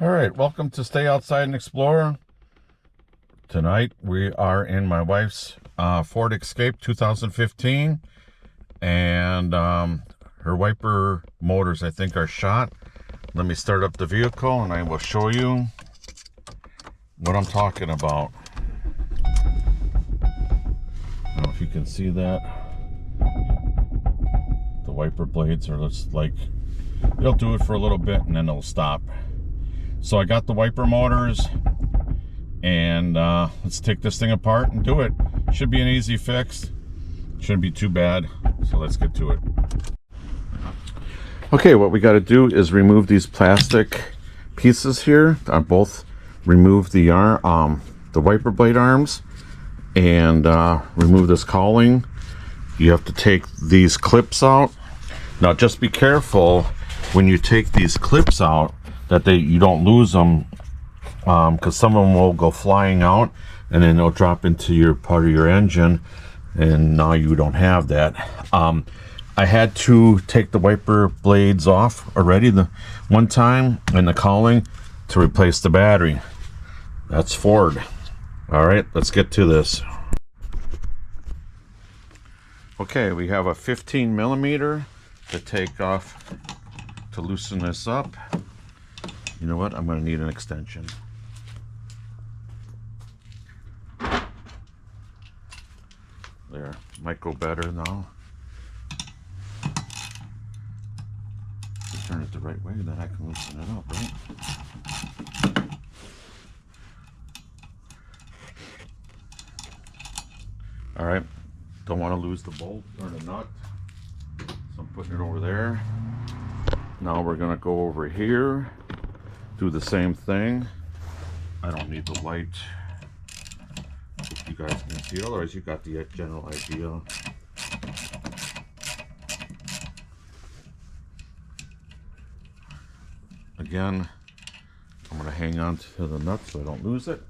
All right, welcome to Stay Outside and Explore. Tonight we are in my wife's Ford Escape 2015, and her wiper motors, I think, are shot. Let me start up the vehicle and I will show you what I'm talking about. I don't know if you can see that. The wiper blades are just like, they'll do it for a little bit and then they'll stop. So I got the wiper motors, and let's take this thing apart and do it. Should be an easy fix. Shouldn't be too bad. So let's get to it. Okay, what we got to do is remove these plastic pieces here. I both remove the wiper blade arms and remove this cowling. You have to take these clips out. Now, just be careful when you take these clips out that you don't lose them, because some of them will go flying out and then they'll drop into your part of your engine, and now you don't have that. I had to take the wiper blades off already the one time and the cowling to replace the battery. That's Ford. All right, let's get to this. Okay, we have a 15 millimeter to take off to loosen this up. You know what? I'm going to need an extension. There, might go better now. Turn it the right way, then I can loosen it up, right? All right, don't want to lose the bolt or the nut, so I'm putting it over there. Now we're going to go over here, do the same thing. I don't need the light, if you guys can see it, otherwise you got the general idea. Again, I'm going to hang on to the nut so I don't lose it.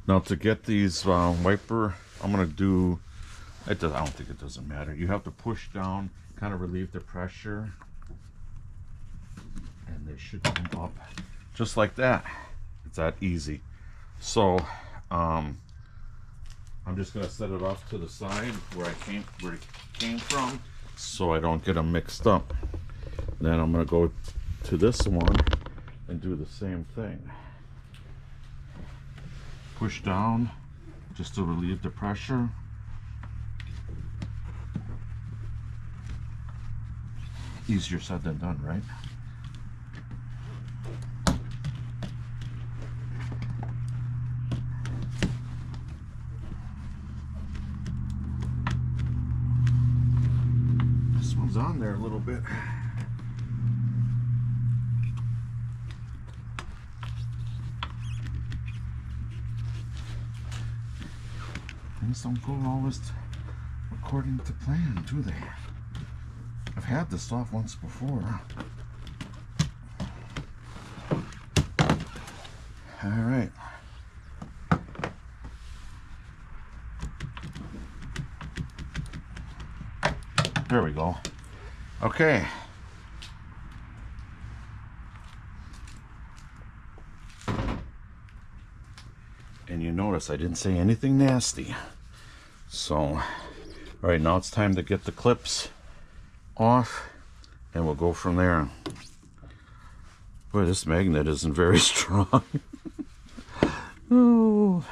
Now to get these wiper, I'm going to do, I don't think it doesn't matter. You have to push down, kind of relieve the pressure, and they should come up just like that. It's that easy. So I'm just going to set it off to the side where it came from, so I don't get them mixed up. Then I'm going to go to this one and do the same thing. Push down just to relieve the pressure. Easier said than done, right? This one's on there a little bit. Things don't go always according to plan, do they? I've had this off once before. All right. There we go. Okay. And you notice I didn't say anything nasty. So, all right, now it's time to get the clips off and we'll go from there. Boy, this magnet isn't very strong. Oh.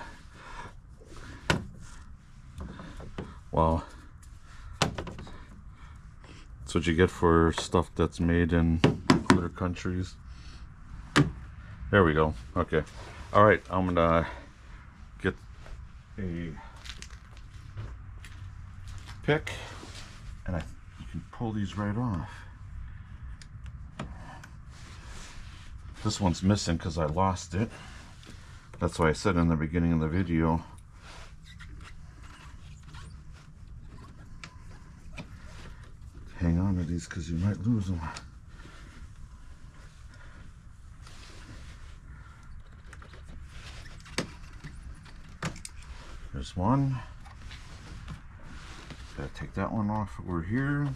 Well, that's what you get for stuff that's made in other countries. There we go. Okay. All right, I'm gonna get a pick, and you can pull these right off. This one's missing because I lost it. That's why I said in the beginning of the video, hang on to these because you might lose them. There's one. Got take that one off over here.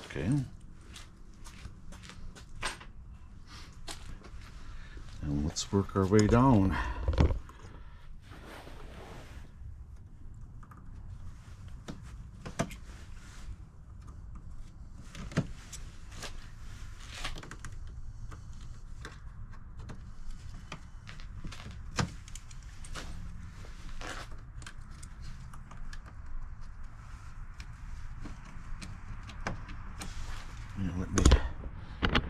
Okay. And let's work our way down. Let me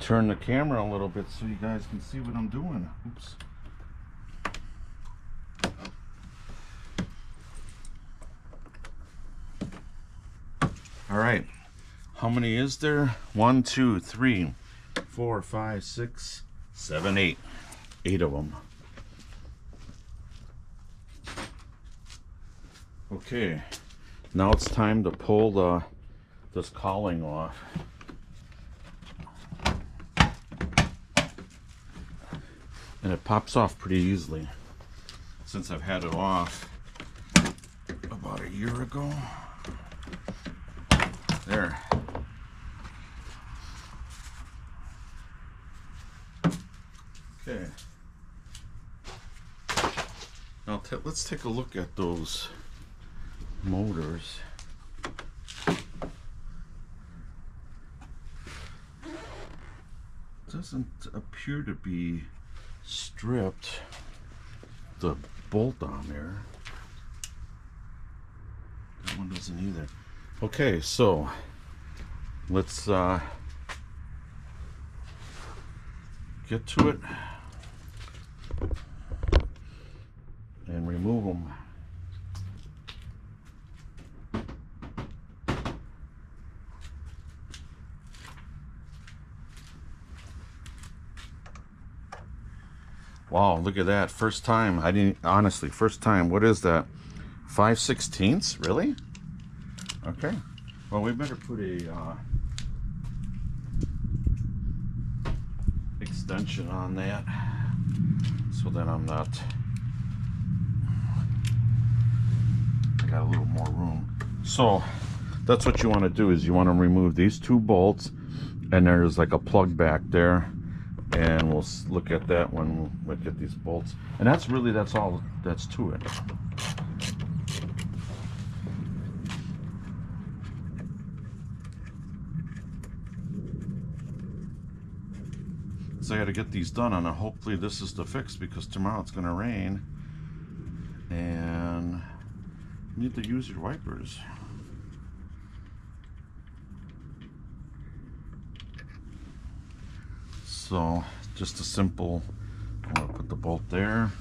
turn the camera a little bit so you guys can see what I'm doing. Oops. All right. How many is there? 1, 2, 3, 4, 5, 6, 7, 8. 8 of them. Okay. Now it's time to pull this cowling off. And it pops off pretty easily since I've had it off about a year ago. There. Okay. Now let's take a look at those motors. Doesn't appear to be stripped, the bolt on there. That one doesn't either. Okay, so let's get to it and remove them. Wow, look at that. First time. I didn't, honestly, first time. What is that? 5/16? Really? Okay. Well, we better put a extension on that so that I'm not, I got a little more room. So that's what you want to do, is you want to remove these 2 bolts, and there's like a plug back there. And we'll look at that when we get these bolts. And that's all that's to it. So I got to get these done, and hopefully this is the fix, because tomorrow it's going to rain and you need to use your wipers. So just a simple, I'm going to put the bolt there.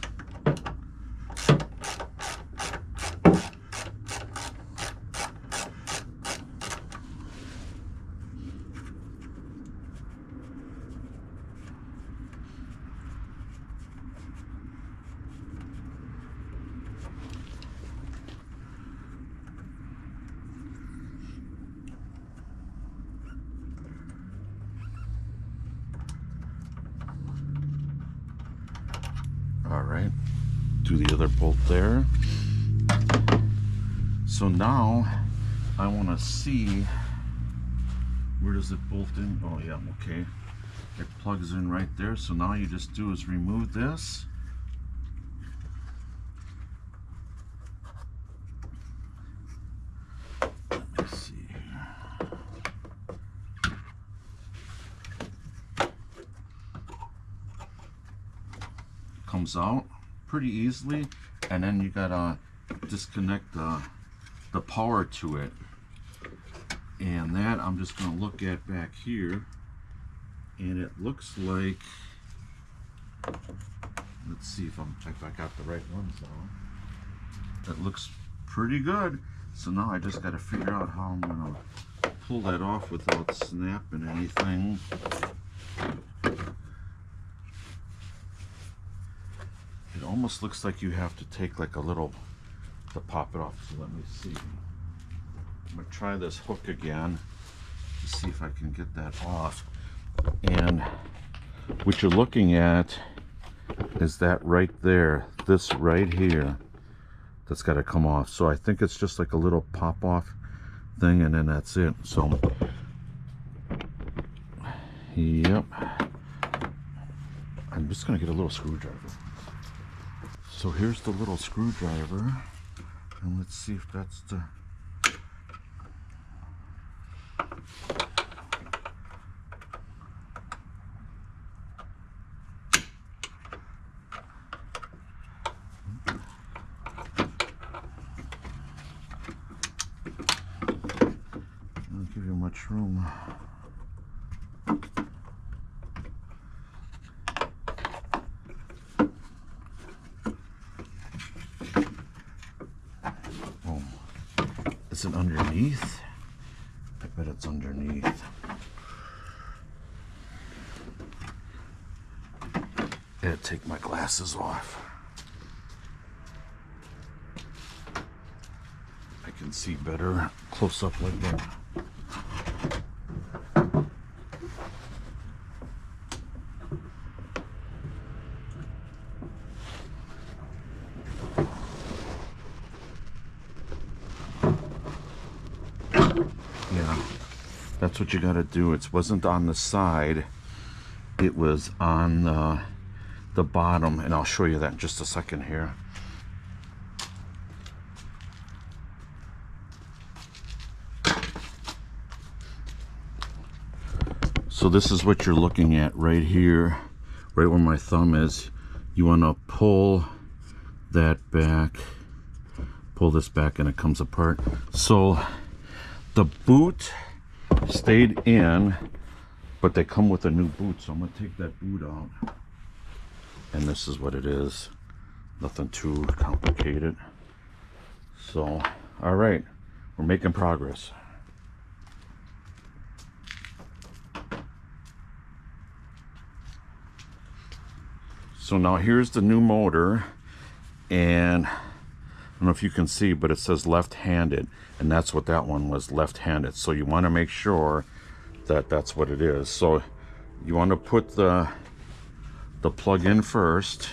All right, do the other bolt there. So now I want to see, where does it bolt in? Oh yeah, okay. It plugs in right there. So now you just do is remove this. Let me see here. Comes out pretty easily, and then you gotta disconnect the power to it, and that I'm just gonna look at back here, and it looks like, let's see if I got the right ones on. That looks pretty good. So now I just got to figure out how I'm gonna pull that off without snapping anything. It almost looks like you have to take like a little to pop it off. So let me see. I'm gonna try this hook again to see if I can get that off. And what you're looking at is that right there, this right here, that's got to come off. So I think it's just like a little pop off thing, and then that's it. So yep, I'm just gonna get a little screwdriver. So here's the little screwdriver, and let's see if that's the don't give you much room. Oh, is it underneath? I bet it's underneath. Gotta take my glasses off. I can see better close up like that. Yeah, that's what you got to do. It wasn't on the side, it was on the bottom, and I'll show you that in just a second here. So this is what you're looking at right here, right where my thumb is. You want to pull that back, pull this back, and it comes apart. So the boot stayed in, but they come with a new boot. So I'm going to take that boot out, and this is what it is. Nothing too complicated. So all right, we're making progress. So now here's the new motor, and I don't know if you can see, but it says left-handed, and that's what that one was, left-handed. So you want to make sure that that's what it is. So you want to put the plug in first.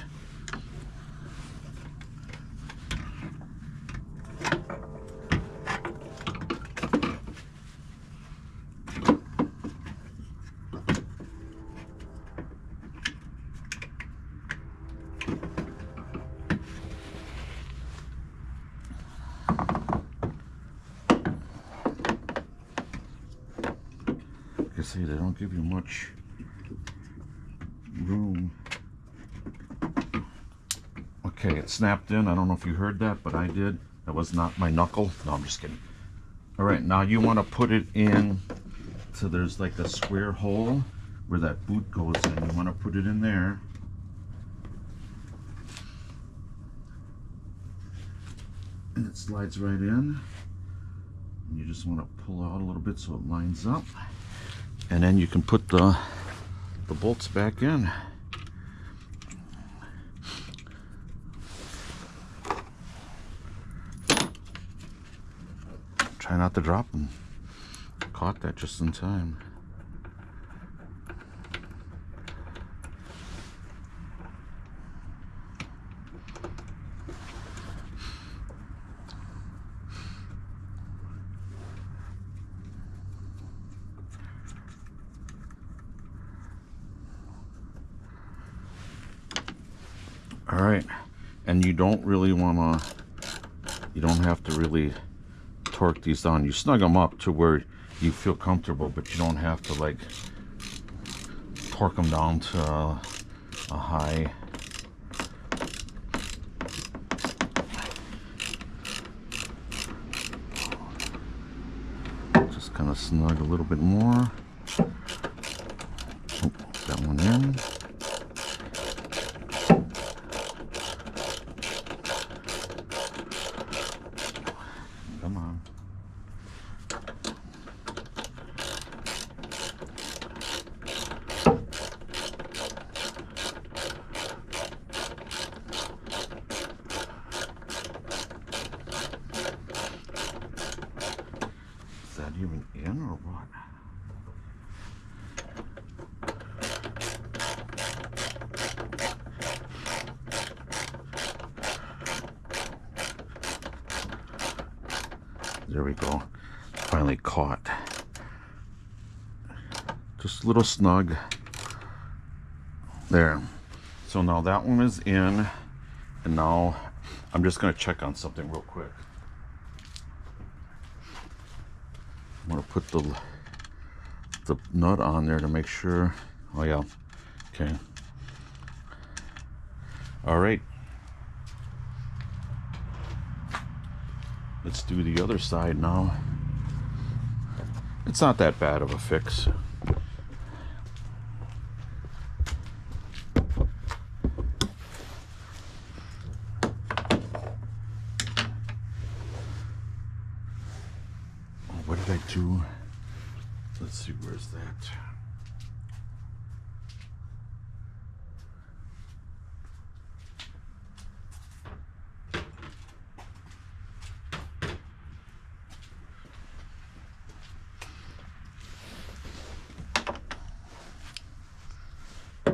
Like I say, they don't give you much room. Okay, it snapped in. I don't know if you heard that, but I did. That was not my knuckle. No, I'm just kidding. All right, now you want to put it in, so there's like a square hole where that boot goes in. You want to put it in there. And it slides right in. And you just want to pull out a little bit so it lines up. And then you can put the bolts back in. Try not to drop them. Caught that just in time. All right, and you don't really want to, you don't have to really torque these down. You snug them up to where you feel comfortable, but you don't have to like torque them down to a high. Just kind of snug a little bit more. Oh, that one in. Come on. even in or what? There we go. Finally caught. Just a little snug. There. So now that one is in. And now I'm just going to check on something real quick. I'm going to put the nut on there to make sure. Oh yeah. Okay. All right. Let's do the other side now. It's not that bad of a fix. What did I do? Let's see, where's that?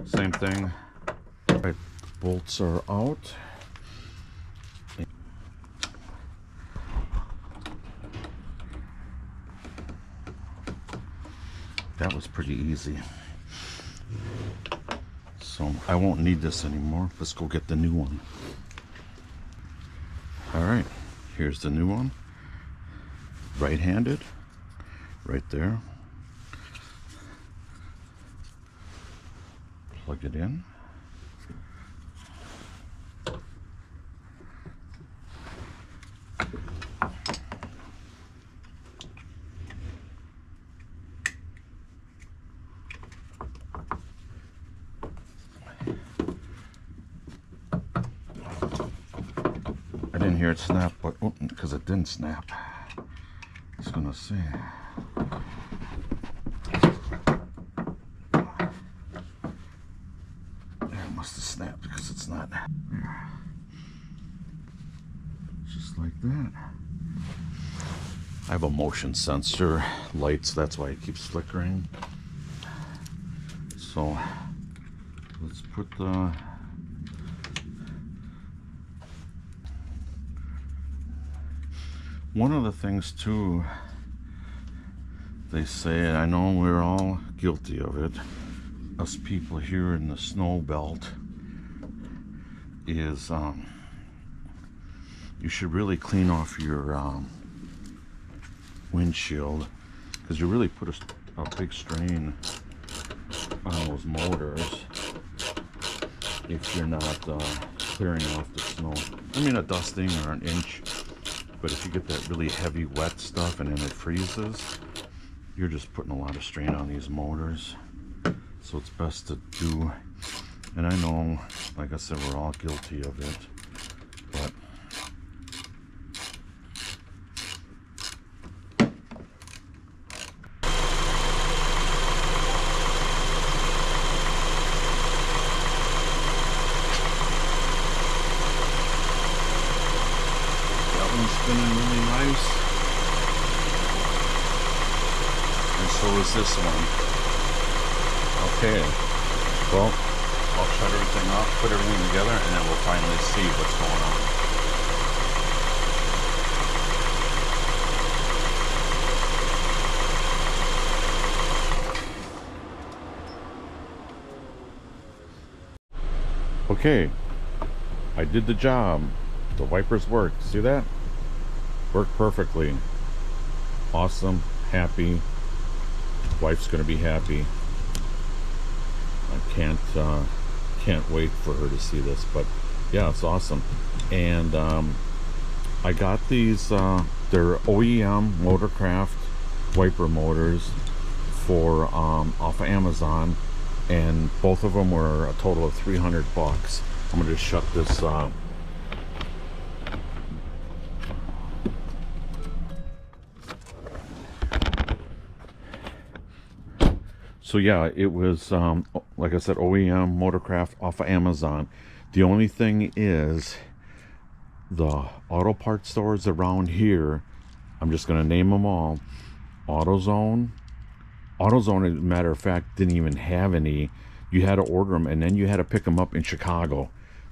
Same thing. Right, bolts are out. That was pretty easy. So I won't need this anymore. Let's go get the new one. All right, here's the new one. Right-handed, right there. Plug it in. I didn't hear it snap, but because it didn't snap. I was gonna say. It must have snapped because it's not. Just like that. I have a motion sensor lights, that's why it keeps flickering. So let's put the one of the things too, they say, I know we're all guilty of it, us people here in the snow belt, is you should really clean off your windshield, because you really put a big strain on those motors if you're not clearing off the snow. I mean, a dusting or an inch, but if you get that really heavy wet stuff and then it freezes, you're just putting a lot of strain on these motors. So it's best to do, and I know, like I said, we're all guilty of it, but spinning really nice, and so is this one. Okay, well, I'll shut everything off, put everything together, and then we'll finally see what's going on. Okay, I did the job. The wipers worked. See that? Worked perfectly. Awesome. Happy. Wife's gonna be happy. I can't wait for her to see this, but yeah, it's awesome. And I got these they're OEM Motorcraft wiper motors for off of Amazon, and both of them were a total of $300. I'm gonna just shut this so yeah, it was like I said, OEM Motorcraft off of Amazon. The only thing is, the auto parts stores around here, I'm just gonna name them all, AutoZone. AutoZone, as a matter of fact, didn't even have any. You had to order them, and then you had to pick them up in Chicago.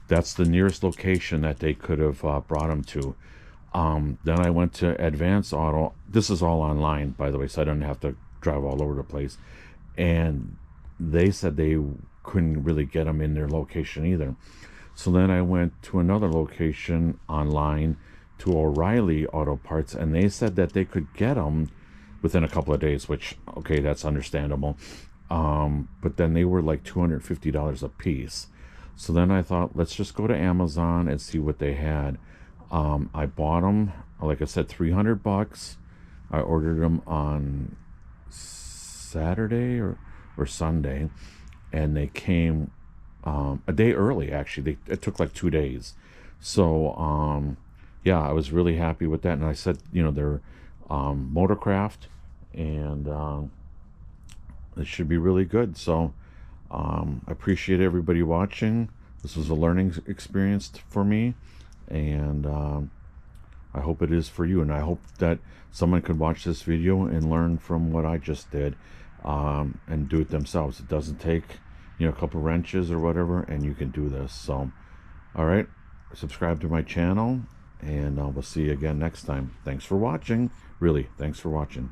That's the nearest location that they could have brought them to. Then I went to Advance Auto. This is all online, by the way, so I didn't have to drive all over the place. And they said they couldn't really get them in their location either. So then I went to another location online, to O'Reilly Auto Parts, and they said that they could get them within a couple of days, which, okay, that's understandable. But then they were like $250 a piece. So then I thought, let's just go to Amazon and see what they had. I bought them, like I said, $300. I ordered them on Saturday or Sunday, and they came a day early. Actually, it took like 2 days. So yeah, I was really happy with that. And I said, you know, they're Motorcraft, and it should be really good. So I appreciate everybody watching. This was a learning experience for me, and I hope it is for you. And I hope that someone could watch this video and learn from what I just did, and do it themselves. It doesn't take, you know, a couple wrenches or whatever, and you can do this. So all right, subscribe to my channel, and we'll see you again next time. Thanks for watching. Really, thanks for watching.